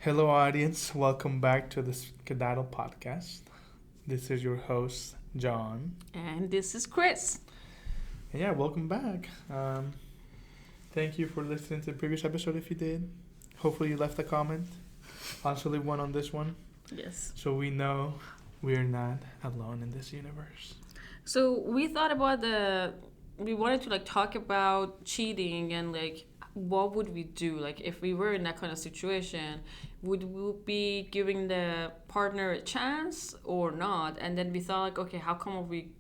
Hello, audience. Welcome back to the Skedaddle podcast. This is your host, John. And this is Chris. And yeah, welcome back. Thank you for listening to the previous episode if you did. Hopefully, you left a comment. Also, leave one on this one. Yes. So we know we're not alone in this universe. So we thought about we wanted to talk about cheating and what would we do? Like if we were in that kind of situation, would we be giving the partner a chance or not? And then we thought okay, how can we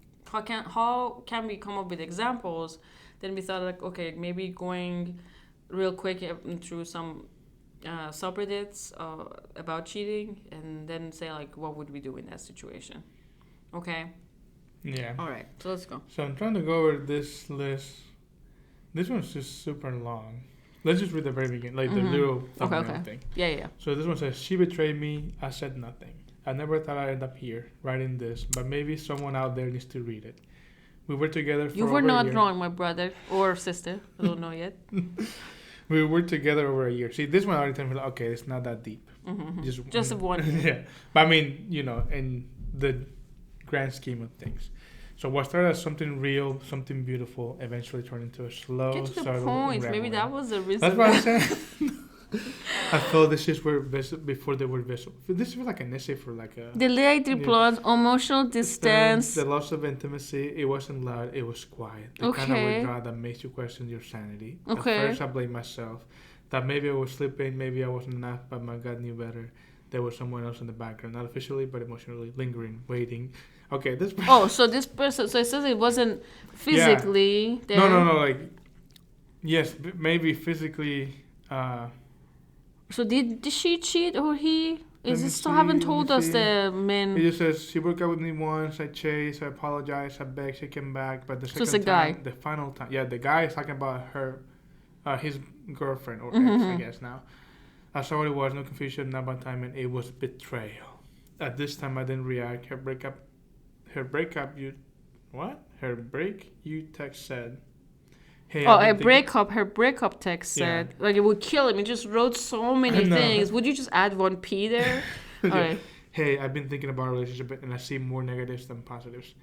come up with examples? Then we thought okay, maybe going real quick through some subreddits about cheating, and then say what would we do in that situation? Okay. Yeah. All right. So let's go. So I'm trying to go over this list. This one's just super long. Let's just read the very beginning, the little thumbnail thing. Yeah. So this one says, she betrayed me. I said nothing. I never thought I'd end up here writing this, but maybe someone out there needs to read it. We were together for You were over not a year. wrong, my brother or sister. I don't know yet. We were together over a year. See, this one already tells me, okay, it's not that deep. Mm-hmm. Just one. Yeah. But I mean, in the grand scheme of things. So what started as something real, something beautiful, eventually turned into a slow, Get to the subtle point. unraveling. Maybe that was the reason. That's what I'm saying. I thought this is where before they were visible. This was like an essay for a... Delayed reply, emotional distance. The loss of intimacy, it wasn't loud, it was quiet. The kind of withdrawal that makes you question your sanity. Okay. At first, I blamed myself. That maybe I was sleeping, maybe I wasn't enough, but my gut knew better. There was someone else in the background, not officially, but emotionally, lingering, waiting. Okay, this person... Oh, so this person... So it says it wasn't physically there. No, yes, maybe physically... So did she cheat or he? Is this still see, haven't let told me us see. the men? He just says, she broke up with me once, I chased, I apologized, I begged, she came back, but the So second it's a time, guy. the final time, the guy is talking about her, his girlfriend or ex, I guess now. I saw what it was, no confusion, not bad timing, it was betrayal. At this time, I didn't react. Her break you text said, hey, Her breakup text said, it would kill him. It just wrote so many things. Would you just add one P there? Alright. Hey, I've been thinking about a relationship and I see more negatives than positives.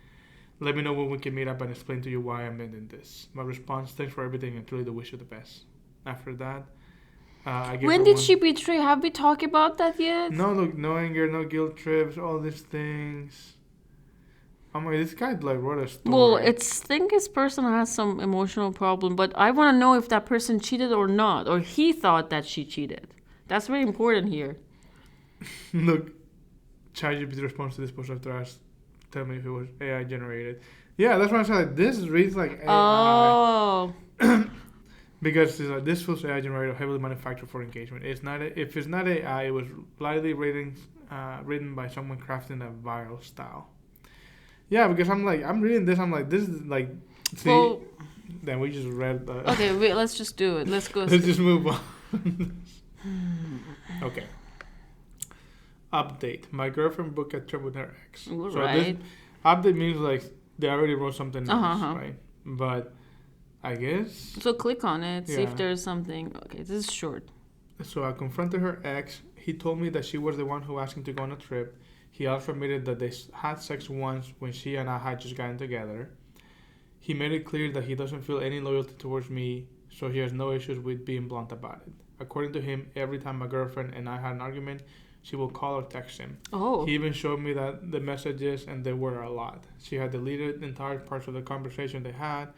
Let me know when we can meet up and explain to you why I'm ending this. My response, thanks for everything and truly the wish you the best. After that, I gave When her did one... she betray? Have we talked about that yet? No, look, no anger, no guilt trips, all these things. I'm like, this guy wrote a story. Well, I think this person has some emotional problem, but I want to know if that person cheated or not, or he thought that she cheated. That's very important here. Look, ChatGPT responds to this post after us. Tell me if it was AI generated. Yeah, that's why I said this reads like AI. Oh. Because this feels AI generated, heavily manufactured for engagement. It's not. If it's not AI, it was lightly written by someone crafting a viral style. Yeah, because I'm reading this. I'm like, this is see. Well, then we just read the... Okay, wait, let's just do it. Let's go. Let's just move on. Okay. Update. My girlfriend booked a trip with her ex. Right. So this update means they already wrote something else, right? But I guess... So click on it, see if there's something. Okay, this is short. So I confronted her ex. He told me that she was the one who asked him to go on a trip. He also admitted that they had sex once when she and I had just gotten together. He made it clear that he doesn't feel any loyalty towards me, so he has no issues with being blunt about it. According to him, every time my girlfriend and I had an argument, she will call or text him. Oh. He even showed me that the messages, and there were a lot. She had deleted entire parts of the conversation they had.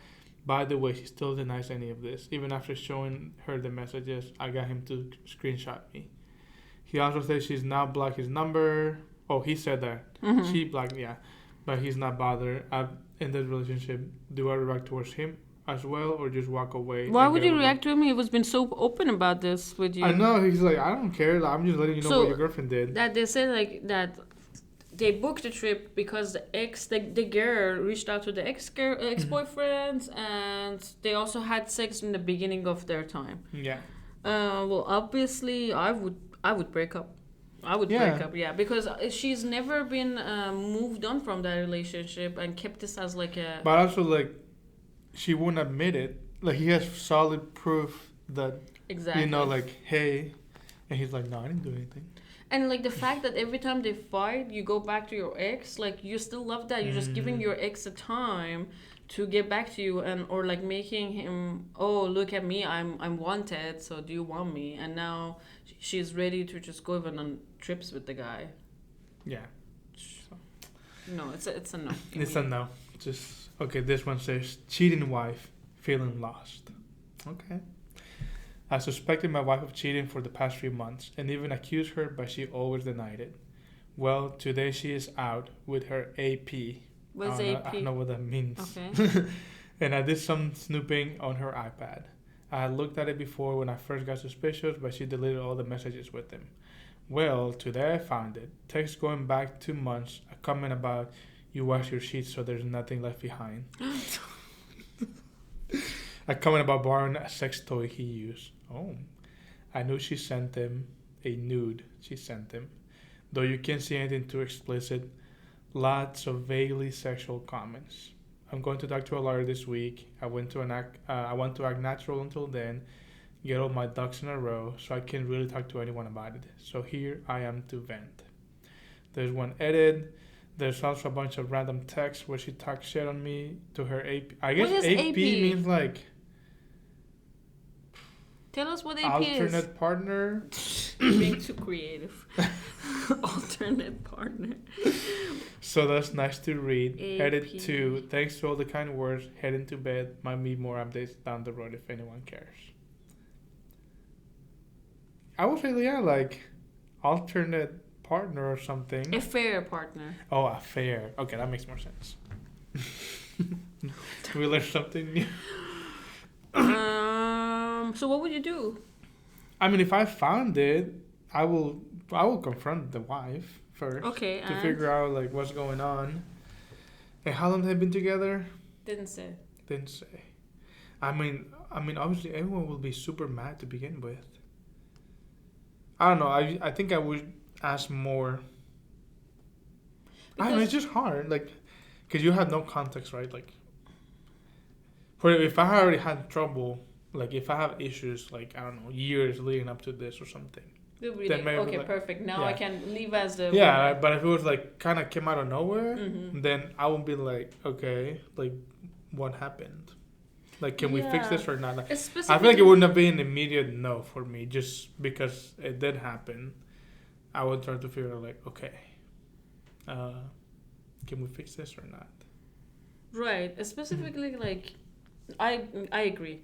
By the way, she still denies any of this. Even after showing her the messages, I got him to screenshot me. He also says she's now blocked his number. Oh, he said that. Mm-hmm. She blocked, but he's not bothered. I've ended the relationship. Do I react towards him as well, or just walk away? Why would you react to him? He was been so open about this with you. I know. He's like, I don't care. I'm just letting you know what your girlfriend did. That they said that they booked the trip because the girl reached out to the ex-boyfriends, and they also had sex in the beginning of their time. Yeah. Well, obviously, I would break up. I would break up, because she's never been moved on from that relationship and kept this as a... But also, she won't admit it. He has solid proof that, exactly. Hey, And he's like, no, I didn't do anything. And like the fact that every time they fight, you go back to your ex, like you still love that. You're just giving your ex a time to get back to you, and or like making him, oh look at me, I'm wanted. So do you want me? And now she's ready to just go even on trips with the guy. Yeah. No, it's a no. It's a no. Just okay. This one says cheating wife feeling lost. Okay. I suspected my wife of cheating for the past few months and even accused her, but she always denied it. Well, today she is out with her AP. What's I AP? don't know what that means. Okay. And I did some snooping on her iPad. I had looked at it before when I first got suspicious, but she deleted all the messages with them. Well, today I found it. Text going back 2 months, a comment about you wash your sheets so there's nothing left behind. A comment about borrowing a sex toy he used. Oh. I knew she sent him a nude. She sent him. Though you can't see anything too explicit, lots of vaguely sexual comments. I'm going to talk to a lawyer this week. I want to act natural until then, get all my ducks in a row so I can really talk to anyone about it. So here I am to vent. There's one edit. There's also a bunch of random texts where she talks shit on me to her AP. I guess AP means like tell us what AP is. Alternate partner. Being too creative. Alternate partner. So that's nice to read. AP. Edit 2. Thanks to all the kind words. Heading to bed. Might be more updates down the road if anyone cares. I would say, yeah, like alternate partner or something. Affair partner. Oh, affair. Okay, that makes more sense. We learned something new. So what would you do? I mean, if I found it, I will confront the wife first. Okay, to figure out like what's going on. And how long they've been together? Didn't say. Didn't say. I mean, obviously everyone will be super mad to begin with. I don't know. I think I would ask more. I don't know, it's just hard, like, because you have no context, right? Like, for if I already had trouble, like if I have issues, like I don't know, years leading up to this or something. Then maybe okay, like, perfect. Now I can leave as the woman. But if it was like kind of came out of nowhere, then I would be like, okay, like what happened? Like, can we fix this or not? Like, I feel like it wouldn't have been an immediate no for me just because it did happen. I would try to figure out like, okay, can we fix this or not? Right. Specifically, like, I agree.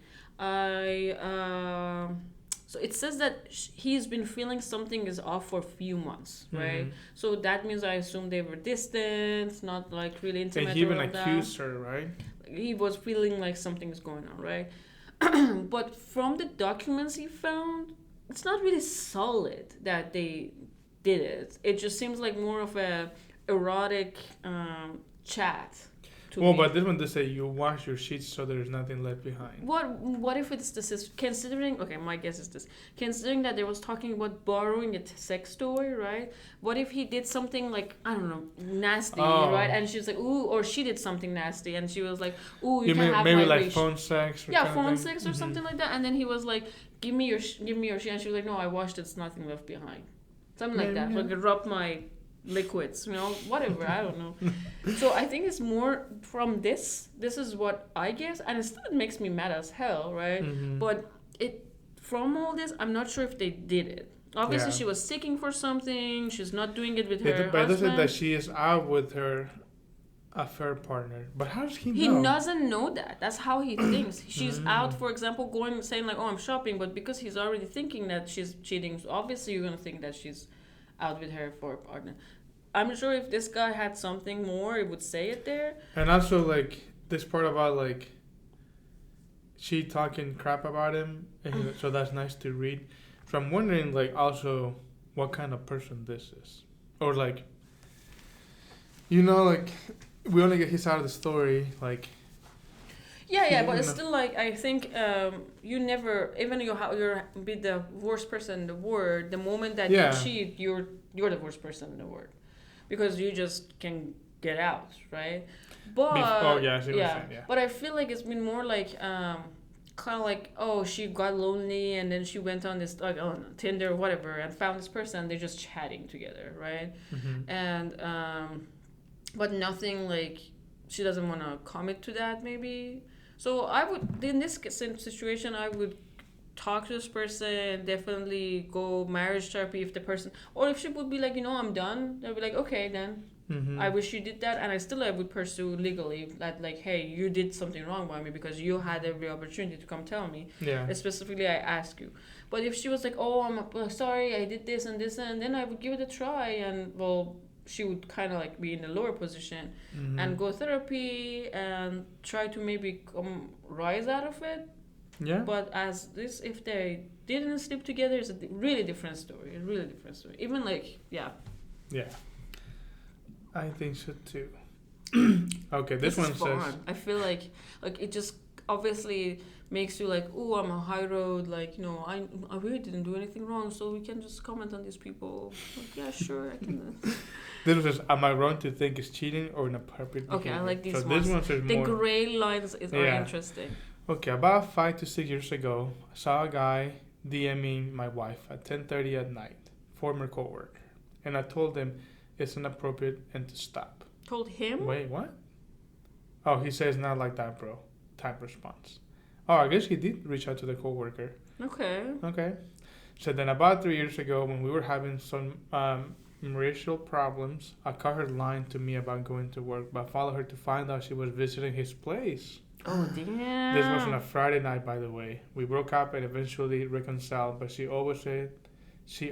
So it says that he's been feeling something is off for a few months, right? So that means I assume they were distant, not like really intimate. And he even accused her, right? He was feeling like something's going on, right? But from the documents he found, it's not really solid that they did it. It just seems like more of a erotic chat. Well, but this one does say you wash your sheets so there's nothing left behind. What if it's this? Considering, okay, my guess is this. Considering that they was talking about borrowing a sex toy, right? What if he did something like, I don't know, nasty, right? And she's like, ooh, or she did something nasty, and she was like, ooh, you can have maybe my like wish. phone sex. Or phone sex or something like that. And then he was like, give me your shit, and she was like, no, I washed it, it's nothing left behind, something like that. Like, rub my liquids, whatever, I don't know. So I think it's more from this is what I guess, and it still makes me mad as hell, right? But from all this, I'm not sure if they did it. Obviously she was seeking for something, she's not doing it with her husband. But it doesn't that she is out with her affair partner, but how does he know? He doesn't know that. That's how he thinks. She's out, for example, saying like, oh, I'm shopping, but because he's already thinking that she's cheating, so obviously you're gonna think that she's out with her for a partner. I'm sure if this guy had something more, he would say it there. And also, like, this part about, like, she talking crap about him, and so that's nice to read. So I'm wondering, like, also what kind of person this is. Or, like, like, we only get his side of the story, like... Yeah, but it's still like, I think you never, even you're be the worst person in the world, the moment that you cheat, you're the worst person in the world, because you just can get out, right? But I see what you're saying, but I feel like it's been more like kind of like, oh, she got lonely and then she went on this like on Tinder or whatever and found this person. They're just chatting together, right? And but nothing like she doesn't want to commit to that maybe. So I would in this situation I would talk to this person, definitely go marriage therapy if the person, or if she would be like, I'm done, they'll be like, okay then, I wish you did that, and I would pursue legally that, like, hey, you did something wrong by me because you had every opportunity to come tell me. Yeah. Specifically, I ask you. But if she was like, oh, I'm sorry, I did this and this, and then I would give it a try, and well, she would kind of like be in a lower position and go therapy and try to maybe rise out of it. Yeah. But as this, if they didn't sleep together, it's a really different story. A really different story. Even like, yeah. Yeah. I think so too. Okay, this one says. I feel like it just obviously makes you like, oh, I'm a high road. Like, I really didn't do anything wrong, so we can just comment on these people. Like, yeah, sure, I can. This one says, am I wrong to think it's cheating or inappropriate behavior? Okay, I like these so ones. This one says the more. gray lines are interesting. Okay, about 5 to 6 years ago, I saw a guy DMing my wife at 10:30 at night, former coworker, and I told him it's inappropriate and to stop. Told him? Wait, what? Oh, he says not like that, bro. Type response. Oh, I guess he did reach out to the coworker. Okay. So then about 3 years ago, when we were having some racial problems, I caught her lying to me about going to work, but I followed her to find out she was visiting his place. Oh, damn. This was on a Friday night, by the way. We broke up and eventually reconciled, but she always said he's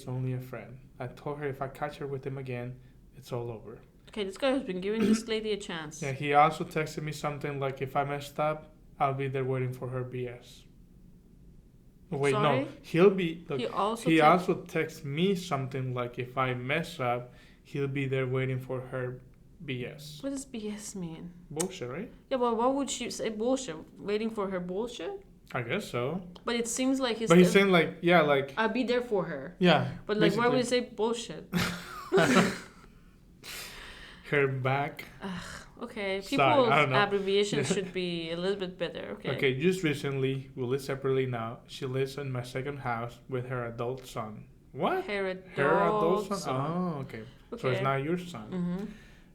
only a friend. I told her if I catch her with him again, it's all over. Okay, this guy has been giving this lady a chance. Yeah, he also texted me something like, if I messed up, I'll be there waiting for her BS. Wait, Sorry? no. He'll be... Look, he also texted me something like, if I mess up, he'll be there waiting for her BS. What does BS mean? Bullshit, right? Yeah, but why would she say bullshit? Waiting for her bullshit? I guess so. But it seems like he's... But he's saying like, yeah, like... I'll be there for her. Yeah. But like, why would you say bullshit? Her back. Okay, people's abbreviations should be a little bit better. Okay, just recently, we live separately now. She lives in my second house with her adult son. What? Her adult son? Oh, okay. So it's not your son.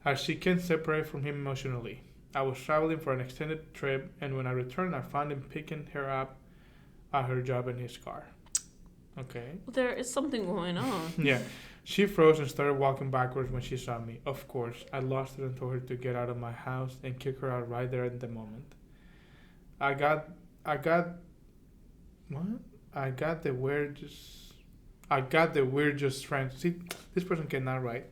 As she can't separate from him emotionally. I was traveling for an extended trip, and when I returned, I found him picking her up at her job in his car. Okay. Well, there is something going on. Yeah. She froze and started walking backwards when she saw me. Of course, I lost it and told her to get out of my house and kick her out right there at the moment. I got the we're just friends. See, this person cannot write.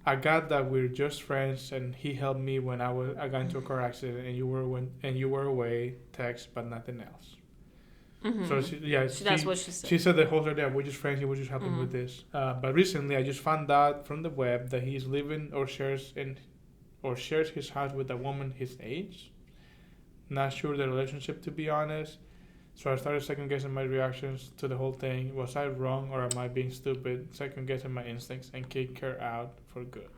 I got that we're just friends, and he helped me when I got into a car accident, and you were away. Text, but nothing else. So that's what she said. She said the whole time, we're just friends. He was just helping with this. But recently, I just found out from the web that he's living or shares his house with a woman his age. Not sure the relationship, to be honest. So I started second guessing my reactions to the whole thing. Was I wrong or am I being stupid? Second guessing my instincts and kick her out for good.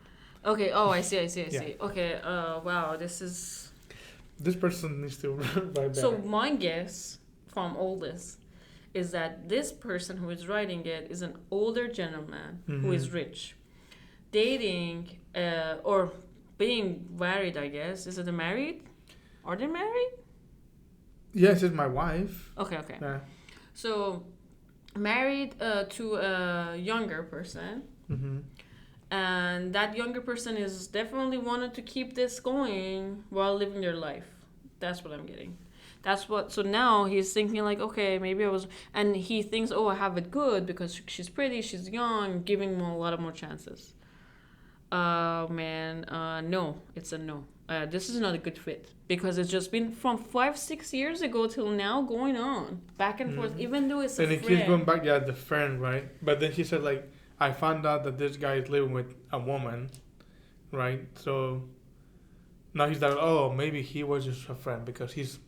Okay. Oh, I see. Okay. Wow. This person needs to write better. So my guess from all this is that this person who is writing it is an older gentleman who is rich, dating or being married. I guess is it married? Are they married? Yes, it's my wife. Okay. Yeah. So married to a younger person. And that younger person is definitely wanted to keep this going while living their life. That's what I'm getting. So now he's thinking like, okay, maybe I was, and he thinks, oh, I have it good because she's pretty, she's young, giving him a lot more chances. No, it's a no. This is not a good fit because it's just been from 5-6 years ago till now going on back and forth, even though it's a friend. And it keeps going back, the friend, right? But then he said like, I found out that this guy is living with a woman, right? So now he's like, oh, maybe he was just a friend because he's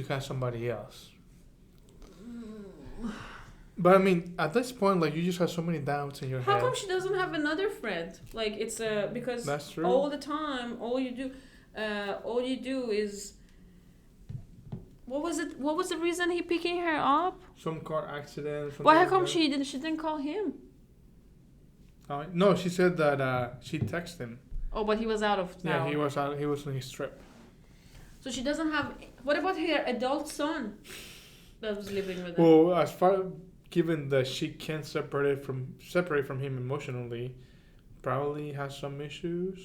got somebody else. But I mean, at this point, like, you just have so many doubts in your head. How come she doesn't have another friend? Like, it's because that's true. All the time, all you do is What was it? What was the reason he picking her up? Some car accident. Why? How something come like she didn't? She didn't call him. that. No, she said that she texted him. Oh, but he was out of town. Yeah, he was out. He was on his trip. So she doesn't have. What about her adult son that was living with her? Well, as far given that she can't separate from him emotionally, probably has some issues.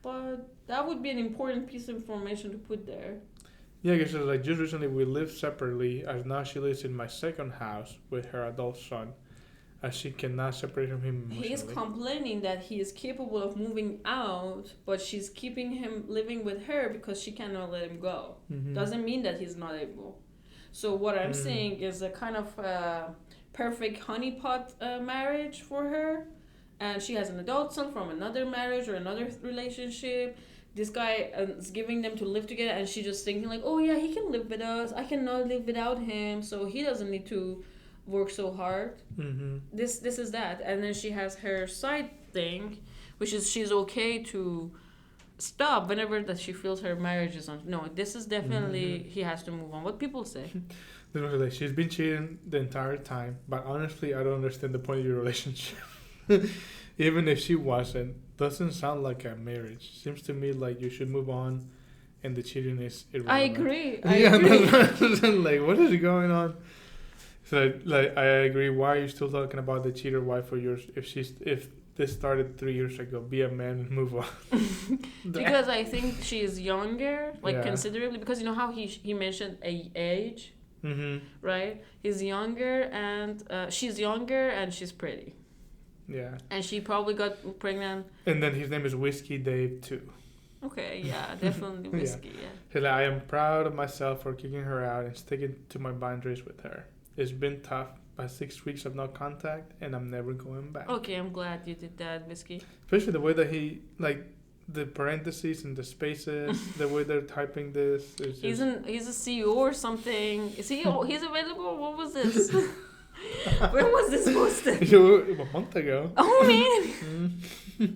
But that would be an important piece of information to put there. Yeah, because like just recently we lived separately, as now she lives in my second house with her adult son, as she cannot separate from him emotionally. He is complaining that he is capable of moving out, but she's keeping him living with her because she cannot let him go. Mm-hmm. Doesn't mean that he's not able. So what I'm saying is a kind of perfect honeypot marriage for her, and she has an adult son from another marriage or another relationship. This guy is giving them to live together, and she's just thinking like, oh yeah, he can live with us. I cannot live without him, so he doesn't need to work so hard. Mm-hmm. This is that, and then she has her side thing, which is she's okay to stop whenever that she feels her marriage is on. No, this is definitely he has to move on. What people say. Like, she's been cheating the entire time, but honestly, I don't understand the point of your relationship. Even if she wasn't, doesn't sound like a marriage. Seems to me like you should move on, and the cheating is irrelevant. I agree. That's like, what is going on? So like, I agree. Why are you still talking about the cheater wife for yours? If this started 3 years ago, be a man and move on. Because I think she is younger, like Yeah. considerably. Because you know how he mentioned a age, Mm-hmm. right? He's younger, and she's younger, and she's pretty. Yeah. And she probably got pregnant. And then his name is Whiskey Dave too. Okay, yeah, definitely Yeah. whiskey, yeah. He's like, I am proud of myself for kicking her out and sticking to my boundaries with her. It's been tough, but 6 weeks of no contact, and I'm never going back. Okay, I'm glad you did that, whiskey. Especially the way that he, like, the parentheses and the spaces, the way they're typing this. Is He's just, he's a CEO or something. Is he? Oh, he's available. What was this? When was this posted? a month ago. Oh man.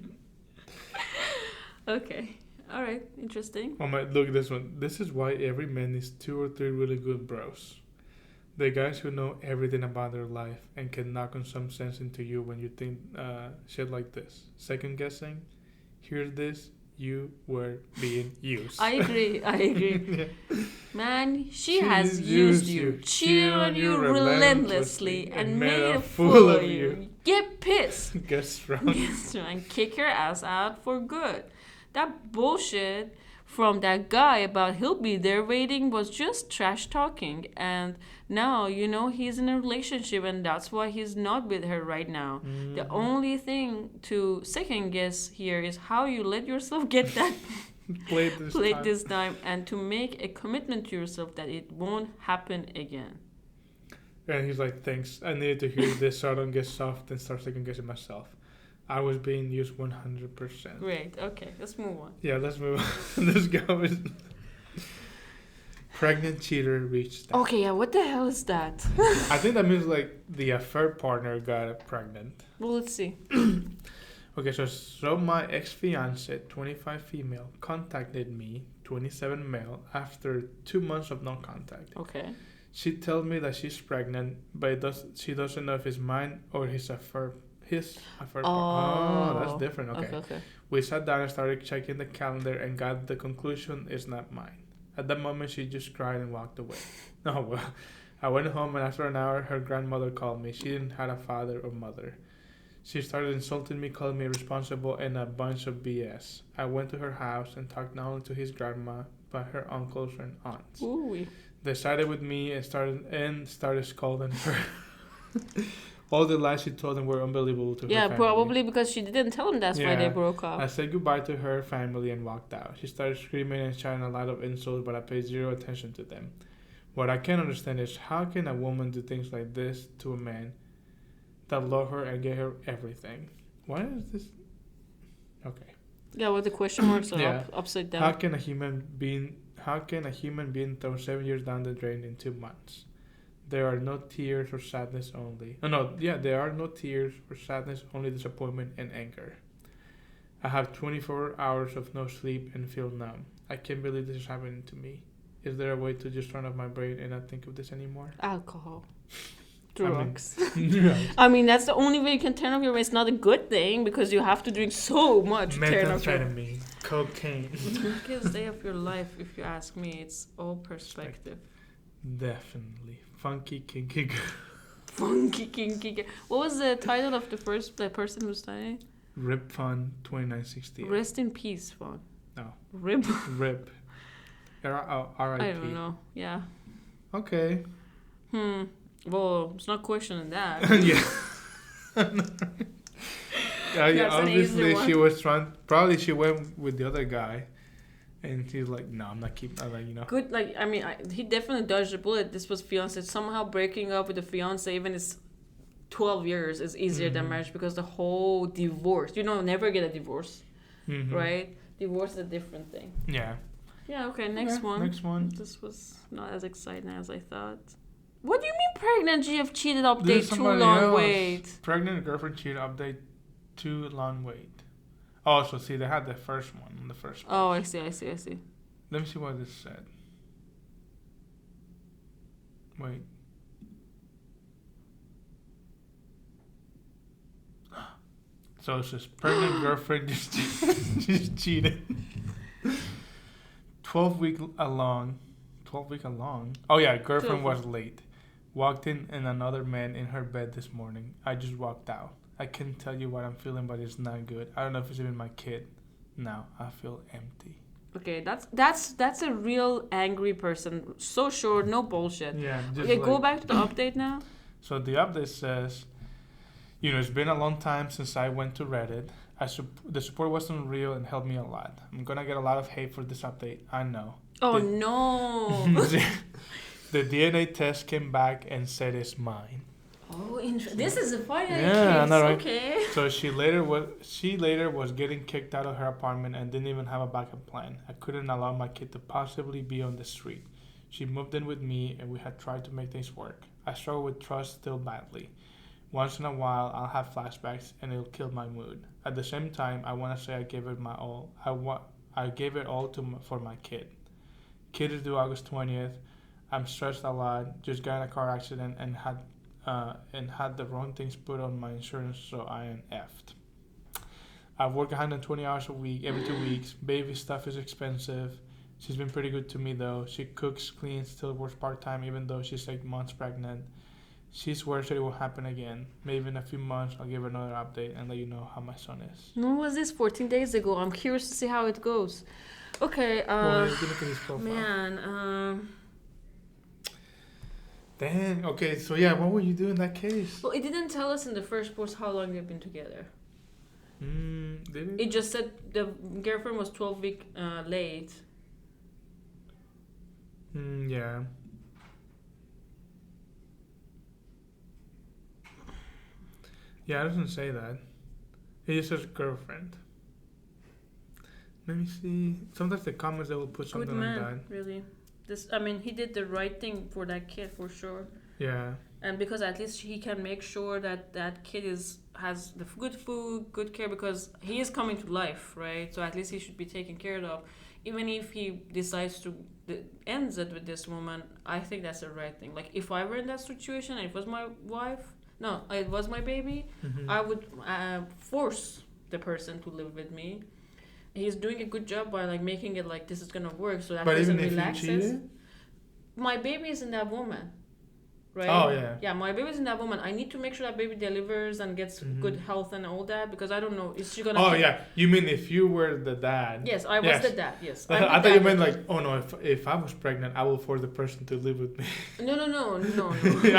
Okay. All right. Interesting. Oh my! Look at this one. This is why every man needs 2 or 3 really good bros. The guys who know everything about their life and can knock on some sense into you when you think shit like this. Second guessing. Hear this. You were being used. I agree. Yeah. Man, she has used you, cheated on you relentlessly, and made a fool fool of you. Get pissed. Get strong. And kick her ass out for good. That bullshit from that guy about he'll be there waiting was just trash talking, and now you know he's in a relationship, and that's why he's not with her right now. The only thing to second guess here is how you let yourself get that Play this time, and to make a commitment to yourself that it won't happen again. And he's like, thanks. I needed to hear this so I don't get soft and start second guessing myself. I was being used 100%. Great. Okay, let's move on. Yeah, let's move on. Let's go. Pregnant cheater reached out. Okay, yeah, what the hell is that? I think that means like the affair partner got pregnant. Well, let's see. Okay, so my ex-fiance, 25 female, contacted me, 27 male, after 2 months of no contact. Okay. She tells me that she's pregnant, but she doesn't know if it's mine or his affair partner. Oh, that's different. Okay. We sat down and started checking the calendar and got the conclusion it's not mine. At that moment, she just cried and walked away. Oh, well. I went home, and after an hour, her grandmother called me. She didn't have a father or mother. She started insulting me, calling me irresponsible, and a bunch of BS. I went to her house and talked not only to his grandma, but her uncles and aunts. Ooh. They sided with me and started scolding her. All the lies she told them were unbelievable to her family. Yeah, probably because she didn't tell him that's why they broke up. I said goodbye to her family and walked out. She started screaming and shouting a lot of insults, but I paid zero attention to them. What I can't understand is how can a woman do things like this to a man that love her and gave her everything? Why is this? Okay. Yeah, with the question marks are Yeah. upside down. How can a human being throw 7 years down the drain in 2 months? There are no tears or sadness only. There are no tears or sadness, only disappointment and anger. I have 24 hours of no sleep and feel numb. I can't believe this is happening to me. Is there a way to just turn off my brain and not think of this anymore? Alcohol. I mean, Drugs. yeah. I mean, that's the only way you can turn off your brain. It's not a good thing because you have to drink so much to turn off your Methamphetamine, cocaine. biggest day of your life, if you ask me. It's all perspective. Definitely. Funky, kinky girl. Funky, kinky. What was the title of the person who's dying? Rip Fun 2968. Rest in peace, Fawn. No. Rip. Rip. R.I.P. I don't know. Yeah. Okay. Well, it's not questioning that. Yeah. Yeah, That's an easy obviously one. she was trying. Probably she went with the other guy, and she's like, "No, I'm not keeping." I'm like, you know. Good, like, I mean, he definitely dodged a bullet. This was fiance. Somehow breaking up with a fiance, even it's 12 years, is easier than Mhm. marriage because the whole divorce, never get a divorce, Mhm. right? Divorce is a different thing. Yeah. Yeah, okay, next Okay, one. Next one. This was not as exciting as I thought. What do you mean pregnant GF cheated This update? is Too somebody long else. wait. Pregnant girlfriend cheated update. Too long wait. Oh, so see, they had the first one in the first. Oh, I place. see. Let me see what this said. Wait. So it says pregnant girlfriend just cheated. 12 week along. 12 week along. Oh yeah, girlfriend 12 was late. Walked in and another man in her bed this morning. I just walked out. I can't tell you what I'm feeling, but it's not good. I don't know if it's even my kid. Now I feel empty. Okay, that's a real angry person. So short, no bullshit. Yeah. Just Okay, go like- back to the update now. So the update says, it's been a long time since I went to Reddit. The support wasn't real and helped me a lot. I'm gonna get a lot of hate for this update. I know. Oh The- no. The DNA test came back and said it's mine. Oh, this is a funny Yeah, case. I know, right? Okay. So she later was getting kicked out of her apartment and didn't even have a backup plan. I couldn't allow my kid to possibly be on the street. She moved in with me and we had tried to make things work. I struggle with trust still badly. Once in a while, I'll have flashbacks and it'll kill my mood. At the same time, I want to say I gave it my all. I gave it all for my kid. Kid is due August 20th. I'm stressed a lot. Just got in a car accident and had the wrong things put on my insurance, so I am effed. I work 120 hours a week, every 2 weeks. Baby stuff is expensive. She's been pretty good to me though. She cooks, cleans, still works part-time even though she's 8 months pregnant. She swears that it will happen again. Maybe in a few months I'll give her another update and let you know how my son is. When was this? 14 days ago. I'm curious to see how it goes. Okay, Well, let's look at his profile. man, Dang. Okay, so yeah, what would you do in that case? well, it didn't tell us in the first post how long they've been together. Did it? It just said the girlfriend was 12 weeks late. Yeah. Yeah, it doesn't say that. It just says girlfriend. Let me see. Sometimes the comments they will put Good something man, like that. really. He did the right thing for that kid for sure. Yeah. And because at least he can make sure that that kid has the good food, good care, because he is coming to life, right? So at least he should be taken care of. Even if he decides to ends it with this woman, I think that's the right thing. Like if I were in that situation and it was my wife, no, it was my baby, Mm-hmm. I would force the person to live with me. He's doing a good job by like making it like this is gonna work, so that But person even if relaxes. you cheated? My baby is in that woman, right? Oh, yeah. Yeah, my baby is in that woman. I need to make sure that baby delivers and gets Mhm. good health and all that because I don't know, is she gonna? Oh, yeah. You mean if you were the dad? Yes, I was Yes. the dad. Yes, I I'm the thought you dad. meant like, oh no, if I was pregnant, I will force the person to live with me. No.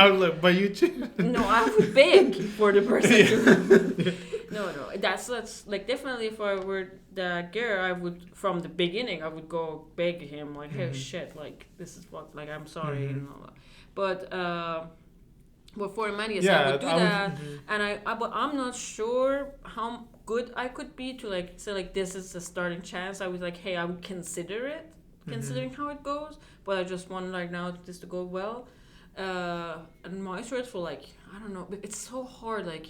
I was like, but you cheated. No, I would beg for the person to. No. That's like definitely if I were the girl, I would from the beginning I would go beg him like, hey, Mhm. shit, like this is what, like I'm sorry, Mhm. and all that. But for a man, yes, Yeah, I would do I was- that, mhm. and but I'm not sure how good I could be to like say like this is a starting chance. I was like, hey, I would consider it, considering how it goes, but I just want like now this to go well. And my choice for like I don't know, but it's so hard. Like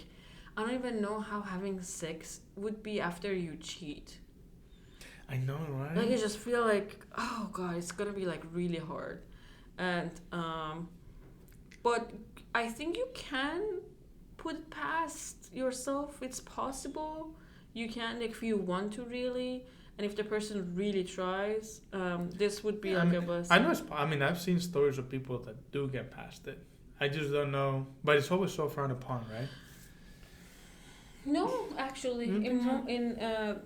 I don't even know how having sex would be after you cheat. I know, right? Like you just feel like, oh god, it's gonna be like really hard, and but I think you can put it past yourself. It's possible. You can, like, if you want to really, and if the person really tries, this would be Yeah, like a I blessing. know. I've seen stories of people that do get past it. I just don't know, but it's always so frowned upon, right? No, actually, You don't think so?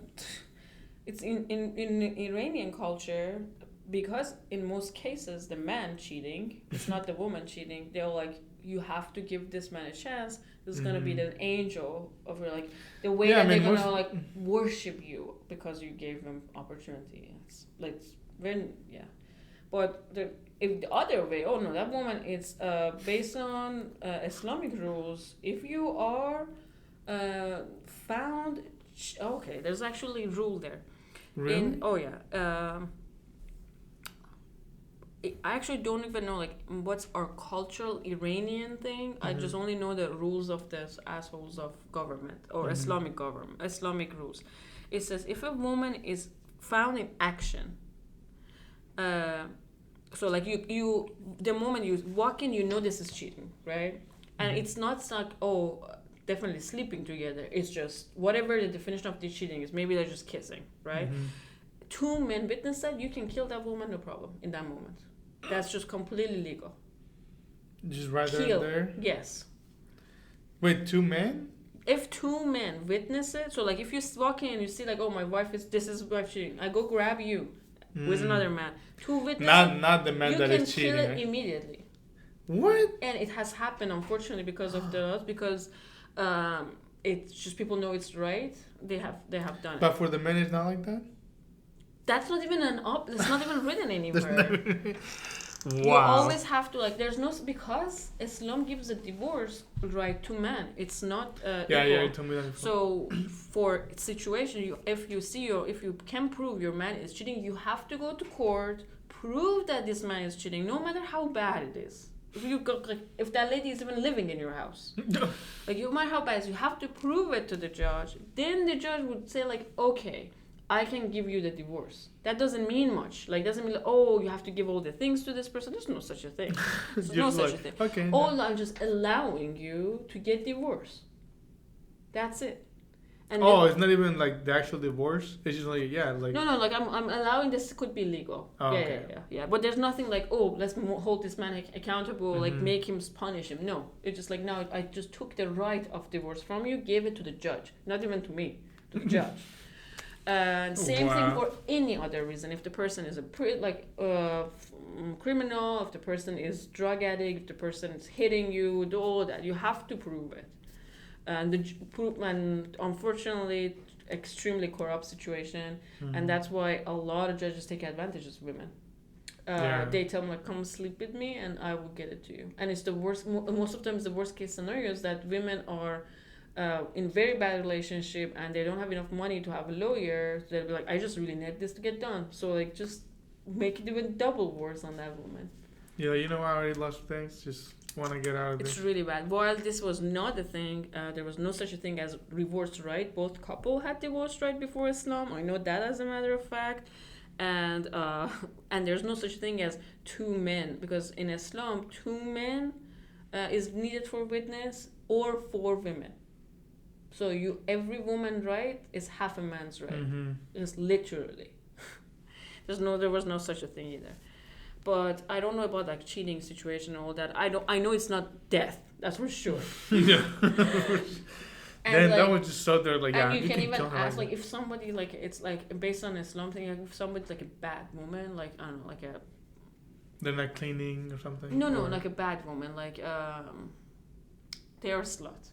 it's in Iranian culture, because in most cases the man cheating, it's not the woman cheating. They're like, you have to give this man a chance. This is gonna be the angel of your, like, the way Yeah, I that they're mean, gonna like worship you because you gave them opportunity. It's like when, yeah, but if the other way, oh no, that woman is based on Islamic rules. If you are found, okay, there's actually a rule there. Really? Oh yeah. I actually don't even know like what's our cultural Iranian thing. I just only know the rules of this assholes of government or Islamic government, Islamic rules. It says if a woman is found in action, so like you the moment you walk in, you know this is cheating, right? And it's not like, oh, definitely sleeping together. It's just whatever the definition of the cheating is. Maybe they're just kissing, right? Two men witness that, you can kill that woman, no problem, in that moment. That's just completely legal. Just right there Kill. and there? Yes. Wait, 2 men? If two men witness it, so like if you walk in and you see like, oh, my wife is, this is wife cheating, I go grab you with another man. Two witnesses. Not the man you that can is cheating. kill it Right? immediately. What? And it has happened, unfortunately, because of because it's just people know it's right. They have done it. But for the men, it's not like that? That's not even it's not even written anywhere. Wow. You always have to, like, there's no, because Islam gives a divorce right to man. It's not Yeah, equal. you told me that before. So for situation, if you can prove your man is cheating, you have to go to court, prove that this man is cheating, no matter how bad it is. If you go, like, if that lady is even living in your house, like, no matter how bad it is, you have to prove it to the judge. Then the judge would say like, okay, I can give you the divorce. That doesn't mean much. Like, doesn't mean like, oh, you have to give all the things to this person. There's no such a thing. There's no such a thing. Okay. All I'm just allowing you to get divorced. That's it. And Oh, it's not even like the actual divorce. It's just like, yeah, like. no, like I'm allowing this could be legal. Oh, yeah, okay. yeah. But there's nothing like, oh, let's hold this man accountable, like make him punish him. No, it's just like, no, I just took the right of divorce from you, gave it to the judge, not even to me, to the judge. Same thing for any other reason. If the person is a criminal, if the person is drug addict, if the person is hitting you, do all that, you have to prove it. And and unfortunately, extremely corrupt situation, and that's why a lot of judges take advantage of women. They tell them like, come sleep with me and I will get it to you. And it's the worst, most of the times the worst case scenario is that women are in very bad relationship and they don't have enough money to have a lawyer. So they'll be like, I just really need this to get done. So like, just make it even double worse on that woman. Yeah, you know, I already lost things. Just want to get out of It's there. really bad. While this was not a thing, there was no such a thing as divorce right. Both couple had divorce right before Islam. I know that as a matter of fact. And there's no such thing as two men, because in Islam, two men is needed for witness or 4 women. So every woman right is half a man's right. It's literally. There was no such a thing either. But I don't know about like cheating situation and all that. I know it's not death. That's for sure. Yeah. And then like, that was just so there, like, yeah. and you can even kill her ask right like if somebody like it's like based on Islam thing, like if somebody's like a bad woman, like I don't know, like a they're not cleaning or something. no, or... like a bad woman, like they're a slut,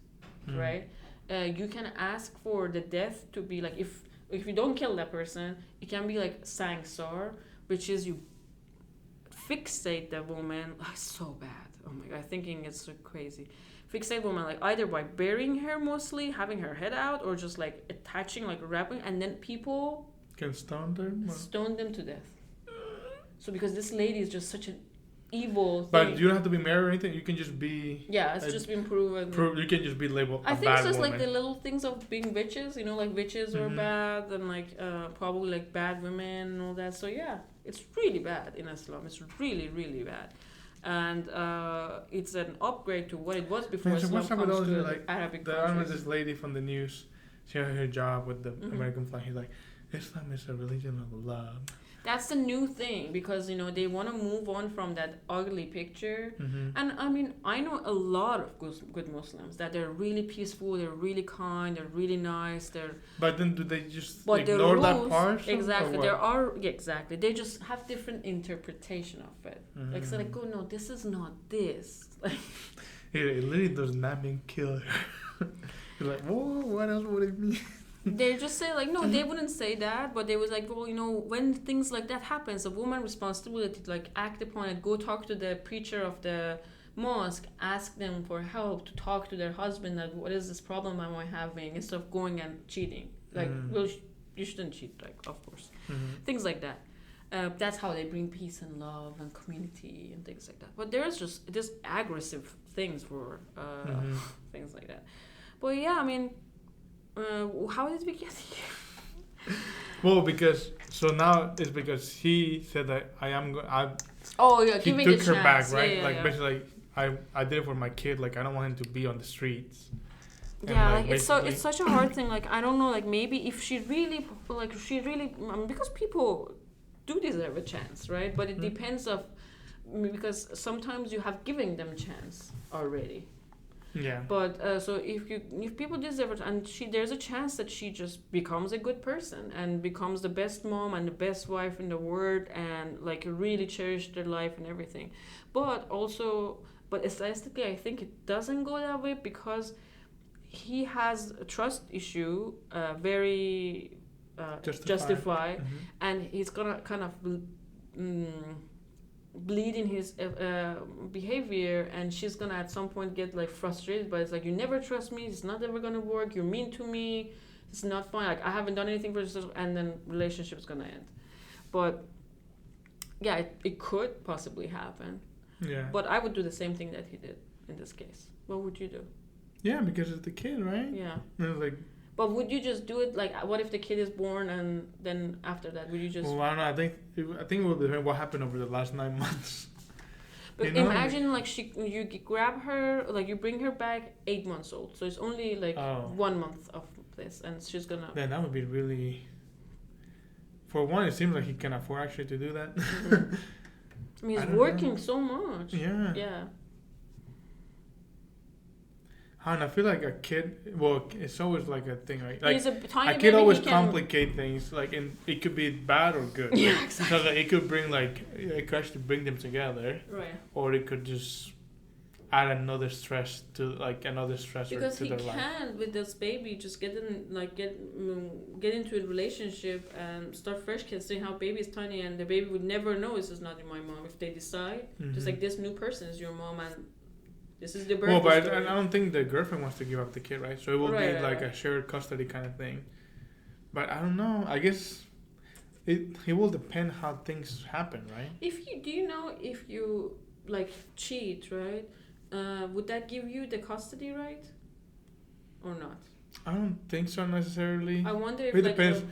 right? You can ask for the death to be like if you don't kill that person, it can be like sangsar, which is you fixate the woman. Oh, it's so bad. Oh my god, thinking it's so crazy. Fixate woman like either by burying her, mostly having her head out, or just like attaching, like wrapping, and then people can stone them. stone them to death. So because this lady is just such a evil thing. But you don't have to be married or anything. You can just be. Yeah, it's just been proven. You can just be labeled I a think it's bad just woman. like the little things of being bitches, you know, like bitches are Mhm. bad and like probably like bad women and all that. So yeah, it's really bad in Islam. It's really, really bad. And it's an upgrade to what it was before Man, so Islam what's up with comes all to this, like, Arabic I remember countries. this lady from the news. She had her job with the Mhm. American flag. He's like, Islam is a religion of love. That's the new thing because, you know, they want to move on from that ugly picture. Mm-hmm. And I mean, I know a lot of good Muslims that they're really peaceful, they're really kind, they're really nice, they're. But then do they just But the ignore that rules, part? exactly. There are exactly. They just have different interpretation of it. Mm-hmm. Like, so like, oh no, this is not this. Like, It literally does not mean kill her. You're like, whoa, what else would it mean? they just say like, no, they wouldn't say that, but they was like, well, you know, when things like that happens, a woman's responsibility to like act upon it, go talk to the preacher of the mosque, ask them for help, to talk to their husband, like, what is this problem am I having, instead of going and cheating. Like, well, you shouldn't cheat, like, of course. Mm-hmm. Things like that. That's how they bring peace and love and community and things like that. But there's just aggressive things for things like that. But yeah, I mean, how did we get here? Well, because so now it's because he said that Oh yeah, he giving took a her back, chance. right? Yeah, like yeah. basically, I did it for my kid. Like I don't want him to be on the streets. And, Yeah, like, like it's such a hard thing. Like I don't know. Like maybe if she really because people do deserve a chance, right? But it depends of because sometimes you have given them chance already. Yeah. But so if people deserve it, and there's a chance that she just becomes a good person and becomes the best mom and the best wife in the world and like really cherish their life and everything. But statistically, I think it doesn't go that way because he has a trust issue, very justified, and he's gonna kind of bleed in his behavior, and she's gonna at some point get like frustrated. But it's like, you never trust me. It's not ever gonna work. You're mean to me. It's not fun. Like I haven't done anything for this, and then relationship's gonna end. But yeah, it could possibly happen. Yeah. But I would do the same thing that he did in this case. What would you do? Yeah, because it's the kid, right? Yeah. And it's like. But would you just do it like? What if the kid is born and then after that, would you just? Well, I don't know. I think it will depend what happened over the last 9 months. But you know? imagine like you grab her, like you bring her back 8 months old, so it's only like 1 month of this, and she's gonna. Then that would be really. For one, it seems like he can afford actually to do that. Mm-hmm. I mean, he's working so much. Yeah. Yeah. And I feel like a kid. Well, it's always like a thing, right? Like He's a tiny kid baby, always he can- complicate things. Like, it could be bad or good. Yeah, exactly. So like, it could bring it could actually bring them together, Right. or it could just add another stress to Because to he their life. can with this baby just get into a relationship and start fresh, considering how baby is tiny, and the baby would never know this is not my mom if they decide just like this new person is your mom and this is the birth. Well, but story. I don't think the girlfriend wants to give up the kid, right? So it will be Right. a shared custody kind of thing. But I don't know. I guess it will depend how things happen, right? Do you know if you like cheat, right? Would that give you the custody right or not? I don't think so necessarily. I wonder if It depends.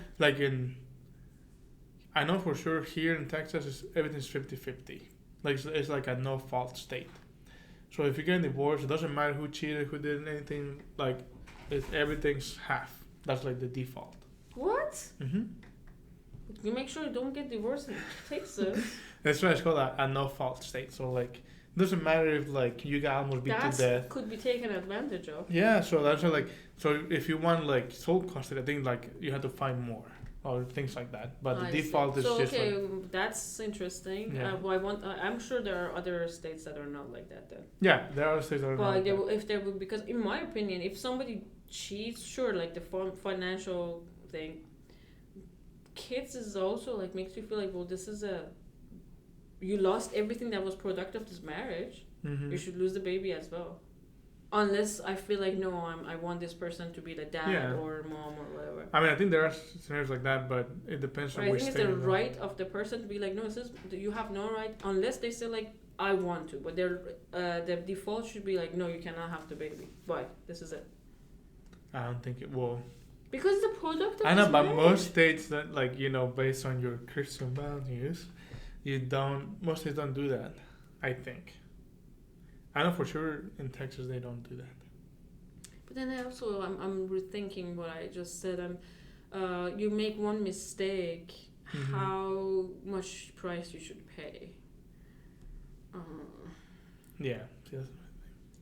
I know for sure here in Texas, everything's 50-50. Like it's like a no fault state. So if you get divorced, it doesn't matter who cheated, who did anything. Like everything's half. That's like the default. What? Mm-hmm. You make sure you don't get divorced in Texas. That's why it's called a no fault state. So like, it doesn't matter if like you got almost beat to death. Could be taken advantage of. Yeah, so that's why, like, so if you want like sole custody, I think like you have to find more or things like that. But the default is just okay, like, that's interesting. Yeah. I'm sure there are other states that are not like that then. yeah, there are states that are Well, not like that. if there would, because in my opinion, if somebody cheats, sure, like the financial thing. Kids is also like makes you feel like, well, this is you lost everything that was productive of this marriage. Mm-hmm. You should lose the baby as well. Unless I feel like, no, I want this person to be the dad or mom or whatever. I mean, I think there are scenarios like that, but it depends on I which think state. it's the right of the person to be like, no, you have no right, unless they say like I want to, but their default should be like, no, you cannot have the baby. Why? This is it. I don't think it will. Because the product of I know, this but marriage. most states that, like, you know, based on your Christian values, most states don't do that, I think. I know for sure in Texas they don't do that. But then I'm rethinking what I just said. You make one mistake, Mhm. how much price you should pay. Yeah. Yes.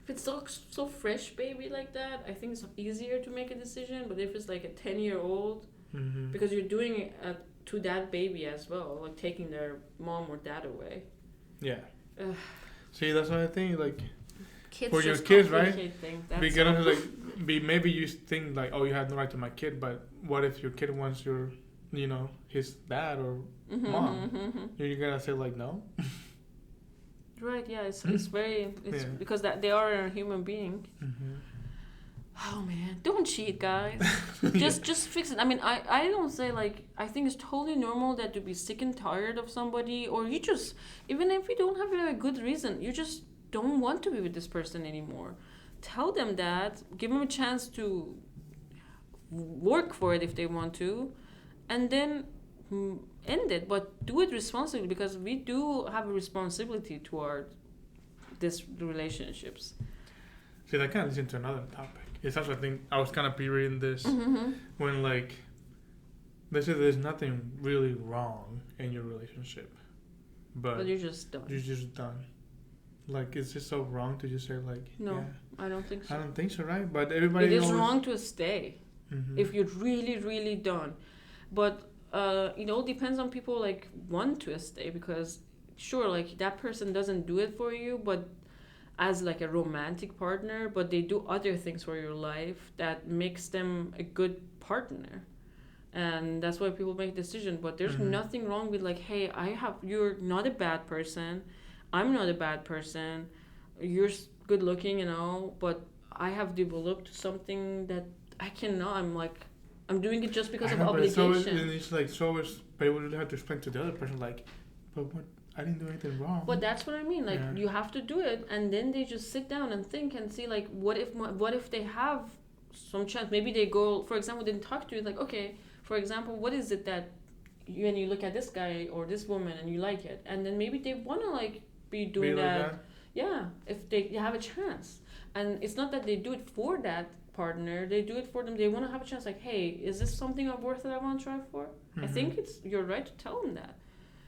If it's so fresh baby like that, I think it's easier to make a decision. But if it's like a 10-year-old, Mm-hmm. because you're doing it to that baby as well, like taking their mom or dad away. Yeah. Ugh. See, that's what I think. Like, Kids for your just kids, right? complicate things. That's because like, maybe you think like, oh, you have no right to my kid, but what if your kid wants your, you know, his dad or mom? You're gonna say like no? Right. Yeah. It's very. It's Yeah. because that they are a human being. Mm-hmm. Oh man, don't cheat, guys. just fix it. I mean, I don't say like, I think it's totally normal that to be sick and tired of somebody, or you just, even if you don't have a good reason, you just don't want to be with this person anymore. Tell them that, give them a chance to work for it if they want to, and then end it. But do it responsibly, because we do have a responsibility toward this relationships. See, that kind of leads into another topic. It's also, I think, I was kind of reading this when, like, they said there's nothing really wrong in your relationship, but you're just done. you're just done. Like, it's just so wrong to just say, like, No, yeah. I don't think so. I don't think so, right? But everybody It is always... wrong to stay if you're really, really done. But it all depends on people, like, want to stay, because sure, like, that person doesn't do it for you, but as like a romantic partner, but they do other things for your life that makes them a good partner. And that's why people make decisions. But there's nothing wrong with like, hey, you're not a bad person, I'm not a bad person, you're good looking, you know, but I have developed something that I cannot. I'm doing it just because of obligation. But you would have to explain to the other person, like, but what? I didn't do anything wrong. But that's what I mean. Like, you have to do it, and then they just sit down and think and see, like, what if they have some chance? Maybe they go, for example, they talk to you, like, okay, for example, what is it that when you look at this guy or this woman and you like it, and then maybe they want to like be doing that. Like that. Yeah, if they have a chance, and it's not that they do it for that partner, they do it for them. They want to have a chance. Like, hey, is this something of worth that I want to try for? I think you're right to tell them that.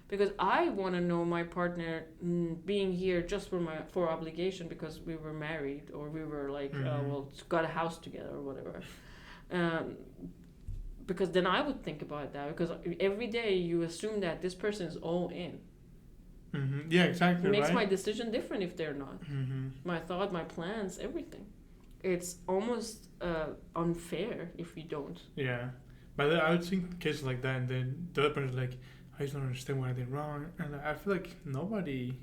Because I want to know my partner being here just for obligation, because we were married or we were like got a house together or whatever. Because then I would think about that, because every day you assume that this person is all in. Yeah, exactly. It makes my decision different if they're not. My thought, my plans, everything. It's almost unfair if you don't. Yeah, but I would think cases like that, and then the other person's like, I just don't understand what I did wrong. And I feel like nobody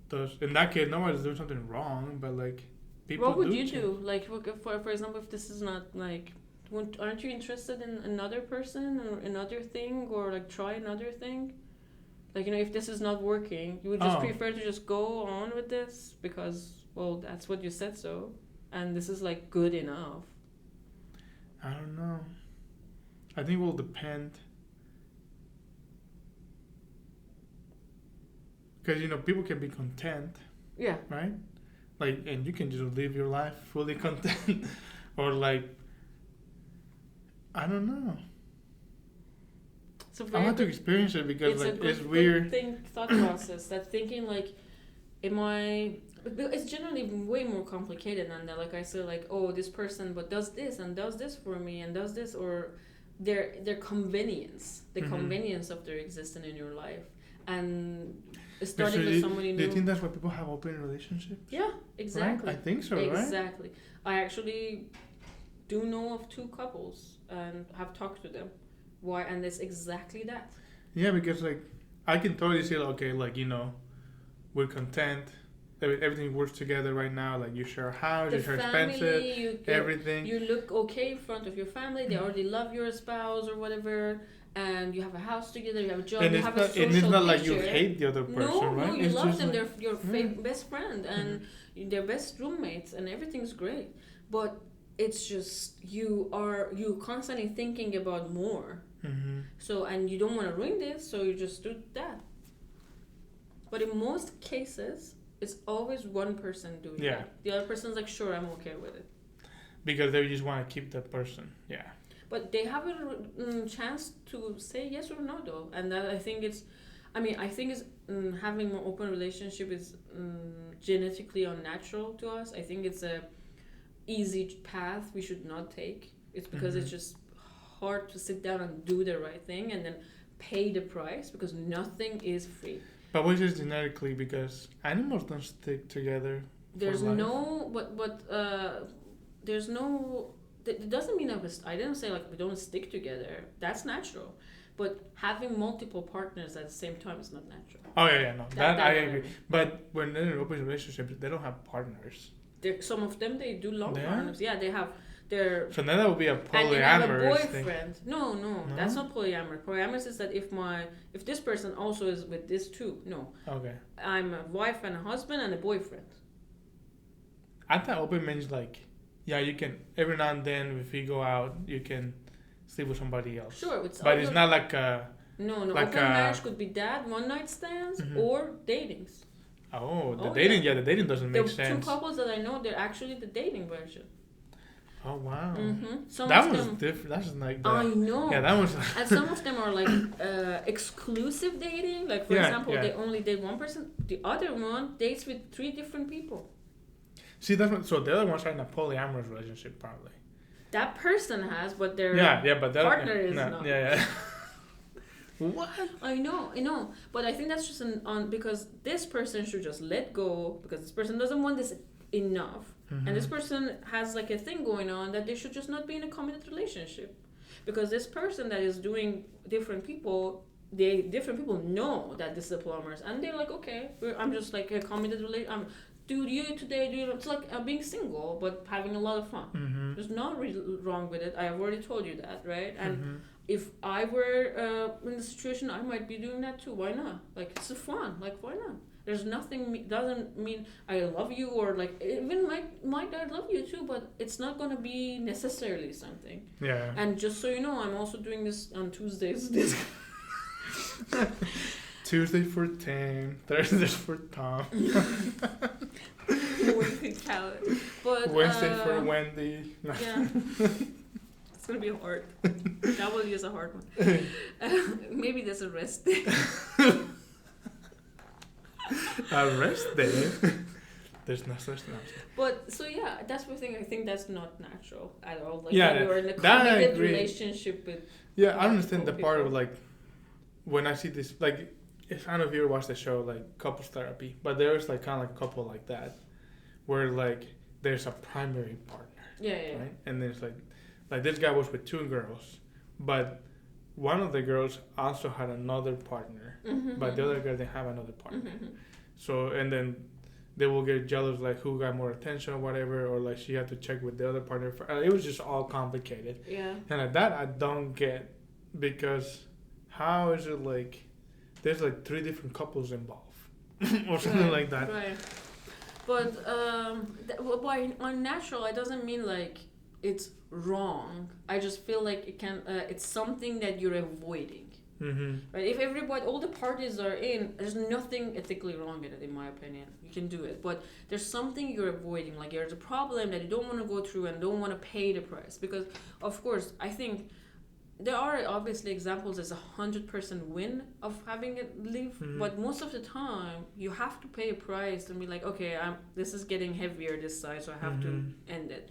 does. In that case, nobody's doing something wrong, but like people what would do you change. do? Like, for example, if this is not like, aren't you interested in another person or another thing, or like try another thing? Like, you know, if this is not working, you would just prefer to just go on with this because, well, that's what you said so, and this is like good enough. I don't know. I think it will depend. Because, you know, people can be content. Yeah. Right? Like, and you can just live your life fully content. Or, like, I don't know. I want to experience it because, like, it's weird. Thought process. That thinking, like, it's generally way more complicated than that. Like I said, like, oh, this person but does this and does this for me and does this, or their convenience, the convenience of their existence in your life. And starting with somebody new. Do you think that's why people have open relationships? Yeah, exactly. Right? I think so, exactly. right? Exactly. I actually do know of 2 couples and have talked to them. Why? And it's exactly that. Yeah, because, like, I can totally see, like, okay, like, you know, we're content. Everything works together right now. Like, you share a house, you share expenses, everything. You look okay in front of your family. They already love your spouse or whatever. and you have a house together, you have a job, And you it's have not, a social and it's not like you picture. hate the other person, No, right? no, you It's love just them. like, They're your best friend, and they're best roommates, and everything's great. But it's just you constantly thinking about more. mm-hmm. So and you don't want to ruin this, so you just do that. But in most cases, it's always one person doing Yeah. it. The other person's like, sure, I'm okay with it. Because they just want to keep that person. Yeah. But they have a chance to say yes or no, though, and that I think it's. I think it's having an open relationship is genetically unnatural to us. I think it's a easy path we should not take. It's because it's just hard to sit down and do the right thing and then pay the price because nothing is free. But which is genetically because animals don't stick together. There's life. no, there's no. It doesn't mean I didn't say like we don't stick together. That's natural, but having multiple partners at the same time is not natural. Oh yeah, no, that I I agree. But when they're in an open relationship, they don't have partners. Some of them they do long They are? partners. Yeah, they have their. So then that would be a And you have a polyamorous thing. boyfriend. No, that's not polyamorous. Polyamorous is that if this person also is with this too. No, Okay. I'm a wife and a husband and a boyfriend. I thought open means like, yeah, you can every now and then if you go out, you can sleep with somebody else. Sure, it's But also, it's not like no. like Open marriage could be that one night stands or datings. the dating. Yeah, the dating doesn't make The sense. 2 couples that I know, they're actually the dating version. Oh wow. Some That of was them, different. That's like that. I know. Yeah, that was. And some of them are like exclusive dating. Like for Yeah, example, yeah. they only date one person. The other one dates with 3 different people. See, that's what, so the other ones are in a polyamorous relationship, probably. That person has, but their But the partner other, is no, not. Yeah. What? I know, but I think that's just because this person should just let go because this person doesn't want this enough, and this person has like a thing going on that they should just not be in a committed relationship, because this person that is doing different people know that this is a polyamorous, and they're like, okay, I'm just like a committed relation. Dude, you today, dude, it's like being single but having a lot of fun. There's nothing wrong with it. I have already told you that, right? And if I were in the situation, I might be doing that too. Why not? Like, it's fun. Like, why not? There's nothing doesn't mean I love you or like even my dad love you too, but it's not gonna be necessarily something. Yeah. And just so you know, I'm also doing this on Tuesdays. This Tuesday for Tim, Thursdays for Tom, but Wednesday for Wendy. No. yeah. It's gonna be hard. W is a hard one. Maybe there's a rest day. A rest day. There's no such thing. But so yeah, that's the thing. I think that's not natural at all. Like Yeah, when you're in a that I committed agree. relationship with. Yeah, I understand the multiple part of people. like when I see this like if I don't know if you ever watched the show like Couples Therapy, but there's like kind of like a couple like that where like there's a primary partner, Yeah. right? And there's like this guy was with 2 girls, but one of the girls also had another partner, but the other girl didn't have another partner. So and then they will get jealous like who got more attention or whatever, or like she had to check with the other partner. It was just all complicated. Yeah. And like that I don't get because how is it like there's like 3 different couples involved or something like that. Right. But by unnatural, it doesn't mean like it's wrong. I just feel like it can. It's something that you're avoiding. Right? If everybody, all the parties are in, there's nothing ethically wrong with it, in my opinion. You can do it, but there's something you're avoiding. Like there's a problem that you don't want to go through and don't want to pay the price. Because, of course, I think there are obviously examples as 100% win of having it leave, but most of the time you have to pay a price and be like, okay, this is getting heavier this side, so I have to end it.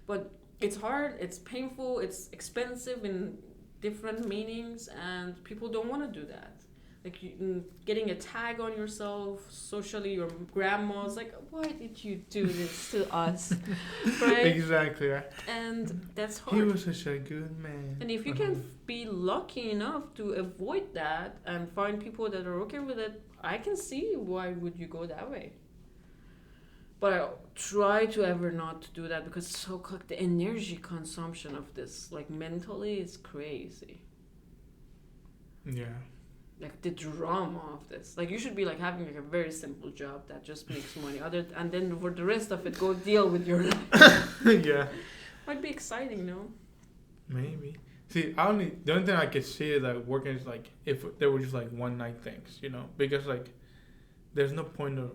But it's hard, it's painful, it's expensive in different meanings, and people don't want to do that. Like getting a tag on yourself socially, your grandma's like, why did you do this to us? Right? Exactly. Right. And that's hard. He was such a good man. And if you can be lucky enough to avoid that and find people that are okay with it, I can see why would you go that way. But I try to ever not to do that because the energy consumption of this, like mentally, is crazy. Yeah. Like the drama of this. Like you should be like having like a very simple job that just makes money. And then for the rest of it, go deal with your life. Yeah. Might be exciting, no? Maybe. See, the only thing I could see like working is like if they were just like one night things, you know, because like there's no point of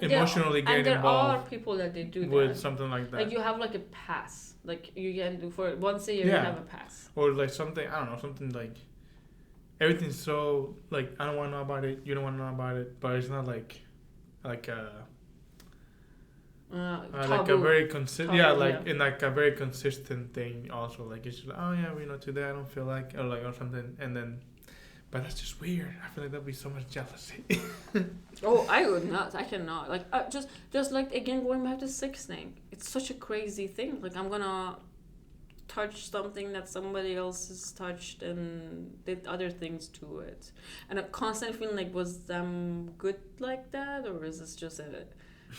emotionally getting there involved are people that they do with that. something like that. Like you have like a pass. Like you can do for once a year. Yeah. You have a pass. Or like something, I don't know, something like everything's so like I don't want to know about it, you don't want to know about it, but it's not like a like a very in like a very consistent thing. Also, like it's just like, oh yeah, today I don't feel like or something, and then, but that's just weird. I feel like there'll be so much jealousy. Oh, I would not. I cannot. Like just like again going back to sexting. It's such a crazy thing. Like I'm gonna touch something that somebody else has touched and did other things to it, and I'm constantly feeling like, was them good like that, or is this just a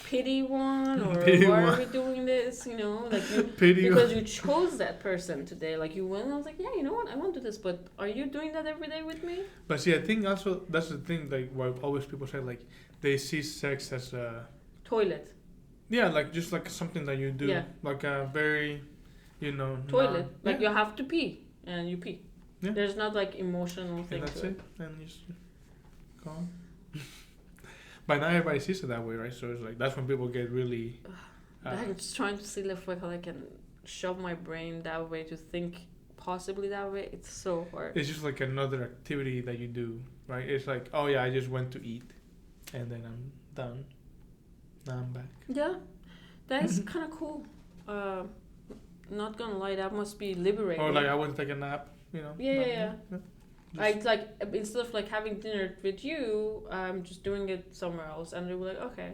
pity one, or why are we doing this? Like because you chose that person today. Like you went and I was like, yeah, you know what, I want to do this, but are you doing that every day with me? But see, I think also that's the thing. Like why always people say like they see sex as a toilet. Yeah, like just like something that you do. Yeah. Like a very, toilet. Like you have to pee and you pee. Yeah. There's not like emotional thing. And that's it. And you just go on. But not everybody sees it that way, right? So it's like that's when people get really. I'm just trying to see if I can shove my brain that way to think possibly that way. It's so hard. It's just like another activity that you do, right? It's like, oh yeah, I just went to eat, and then I'm done. Now I'm back. Yeah, that is kind of cool. Not gonna lie, that must be liberating. Or like I went to take a nap, Yeah. I like instead of like having dinner with you, I'm just doing it somewhere else, and they were like, okay.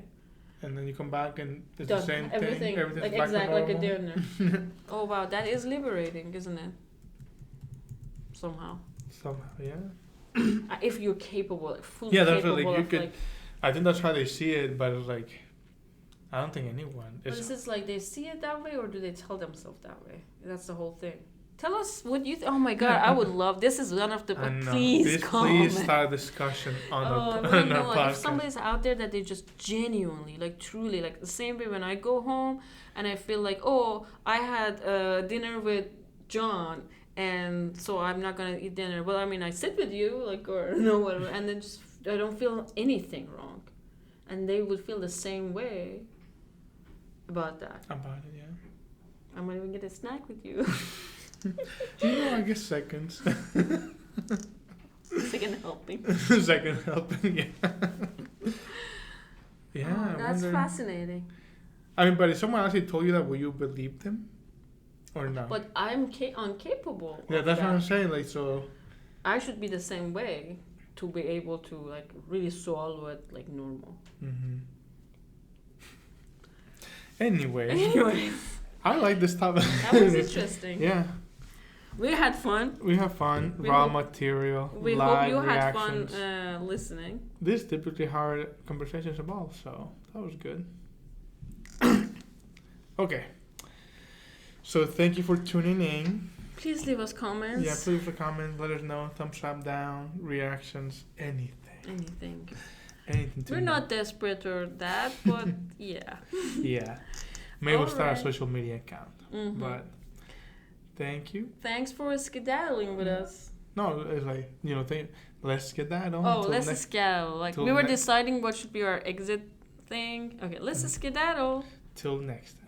And then you come back and it's done. The same Everything. thing. Everything's like back exactly to like a dinner. Oh wow, that is liberating, isn't it? Somehow, yeah. If you're capable, like fully capable. Capable Yeah, of, like, I think that's how they see it, but it's like, I don't think anyone. But is this like they see it that way, or do they tell themselves that way? That's the whole thing. Tell us what you. Oh my God, I would love. This is one of the. Please start a discussion on our podcast. Like if somebody's out there that they just genuinely, like truly, like the same way when I go home and I feel like, oh, I had dinner with John, and so I'm not gonna eat dinner. Well, I mean, I sit with you, like, or no, whatever, and then just I don't feel anything wrong, and they would feel the same way about that. About it, yeah. I might even get a snack with you. I guess seconds. Second helping. Second helping, yeah. Yeah, oh, that's fascinating. I mean, but if someone actually told you that, will you believe them? Or not? But I'm incapable. Yeah, that's what I'm saying. Like, so. I should be the same way to be able to, like, really swallow it like normal. Mm-hmm. Anyway. I like this topic. That was interesting. Yeah. We had fun. Raw material. We hope you reactions. Had fun listening. This is typically how our conversations evolve, so that was good. Okay. So thank you for tuning in. Please leave us comments. Yeah, please leave a comment. Let us know. Thumbs up, down, reactions, anything. Anything. We're not desperate or that, but yeah. Yeah. Maybe we'll start a social media account. Mm-hmm. But thank you. Thanks for skedaddling with us. No, it's like, let's skedaddle. Oh, let's skedaddle. Like, we were deciding what should be our exit thing. Okay, let's skedaddle. Till next time.